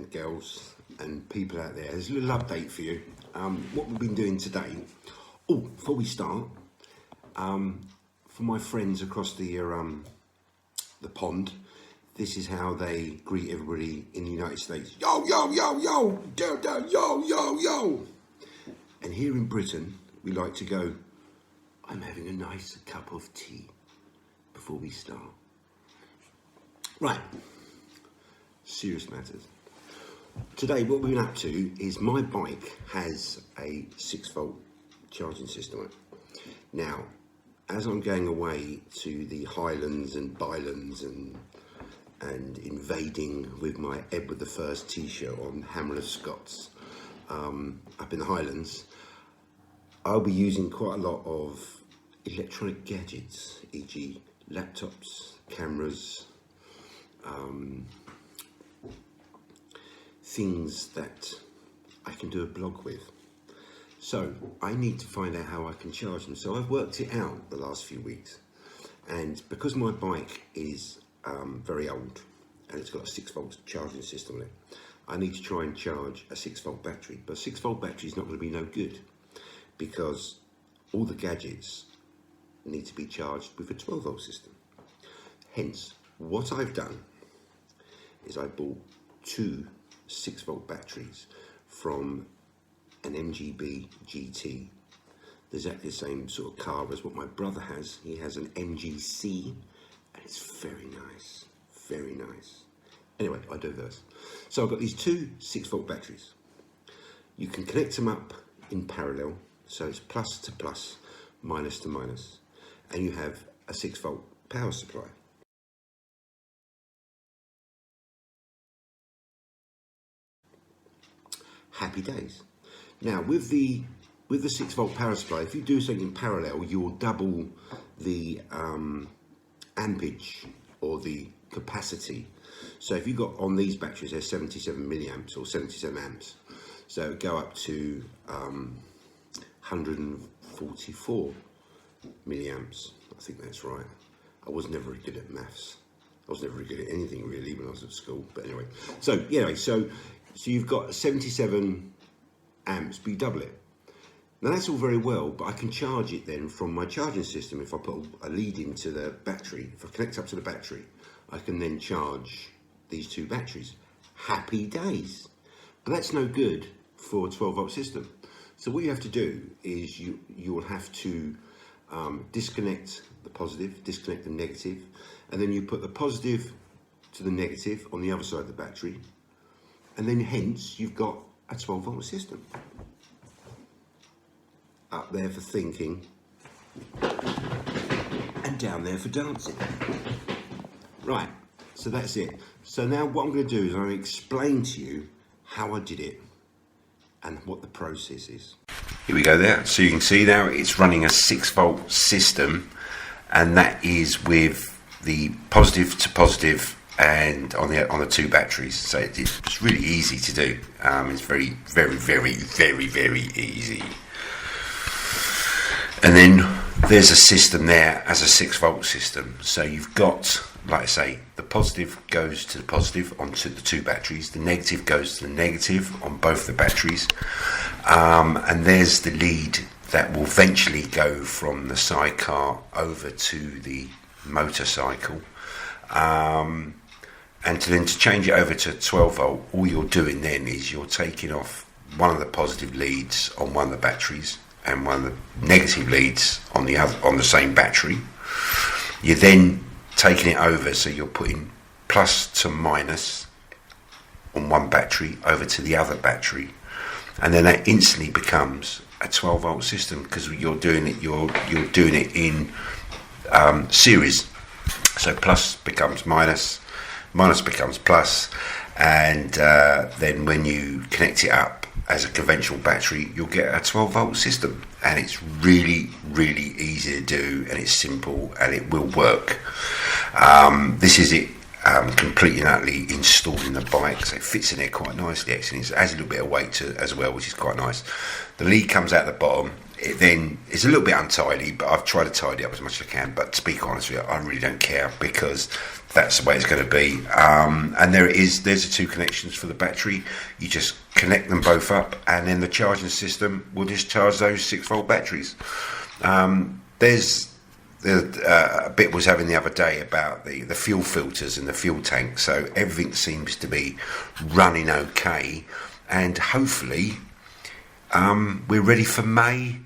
and girls and people out there, there's a little update for you. What we've been doing today. Oh, before we start, for my friends across the pond, this is how they greet everybody in the United States. Yo, yo, yo, yo, yo, yo, yo, yo, yo. And here in Britain, we like to go, I'm having a nice cup of tea before we start. Right, serious matters. Today, what we've been up to is my bike has a 6-volt charging system on it. Now, as I'm going away to the Highlands and Bylands and invading with my Edward I t-shirt on, Hammer of Scots, up in the Highlands, I'll be using quite a lot of electronic gadgets, e.g. laptops, cameras, things that I can do a blog with. So I need to find out how I can charge them. So I've worked it out the last few weeks, and because my bike is very old and it's got a 6-volt charging system on it, I need to try and charge a 6-volt battery. But a 6-volt battery is not going to be no good because all the gadgets need to be charged with a 12-volt system. Hence, what I've done is I bought 2 6-volt batteries from an MGB GT. There's exactly the same sort of car as what my brother has. He has an MGC, and it's very nice, very nice. Anyway, I diverse. So I've got these 2 6-volt batteries. You can connect them up in parallel, so it's plus to plus, minus to minus, and you have a 6-volt power supply. Happy days. Now with the 6-volt power supply, if you do something in parallel, you'll double the ampage or the capacity. So if you got on these batteries, they're 77 milliamps or 77 amps, so go up to 144 milliamps. I think that's right. I was never very good at maths. I was never very good at anything really when I was at school. But anyway, so you've got 77 amps, but you double it. Now that's all very well, but I can charge it then from my charging system. If I put a lead into the battery, if I connect up to the battery, I can then charge these 2 batteries. Happy days. But that's no good for a 12-volt system. So what you have to do is you will have to disconnect the positive, disconnect the negative, and then you put the positive to the negative on the other side of the battery, and then hence you've got a 12-volt system. Up there for thinking, and down there for dancing. Right, so that's it. So now what I'm going to do is I'm going to explain to you how I did it and what the process is. Here we go there. So you can see now it's running a 6-volt system, and that is with the positive to positive and on the 2 batteries. So it's really easy to do. It's very, very, very, very, very easy. And then there's a system there as a 6-volt system. So you've got, like I say, the positive goes to the positive onto the 2 batteries. The negative goes to the negative on both the batteries. And there's the lead that will eventually go from the sidecar over to the motorcycle. And then to change it over to 12-volt, all you're doing then is you're taking off one of the positive leads on one of the batteries and one of the negative leads on the other, on the same battery. You're then taking it over, so you're putting plus to minus on one battery over to the other battery, and then that instantly becomes a 12-volt system because you're doing it in series. So plus becomes minus, minus becomes plus, and then when you connect it up as a conventional battery, you'll get a 12-volt system, and it's really, really easy to do, and it's simple, and it will work. This is it completely and utterly installed in the bike, so it fits in there quite nicely actually. It has a little bit of weight to it as well, which is quite nice. The lead comes out the bottom. It then is a little bit untidy, but I've tried to tidy up as much as I can. But to be honest with you, I really don't care because that's the way it's going to be. And there it is. There's the two connections for the battery. You just connect them both up, and then the charging system will just charge those 6-volt batteries. There's a bit was having the other day about the fuel filters and the fuel tank, so everything seems to be running okay, and hopefully we're ready for May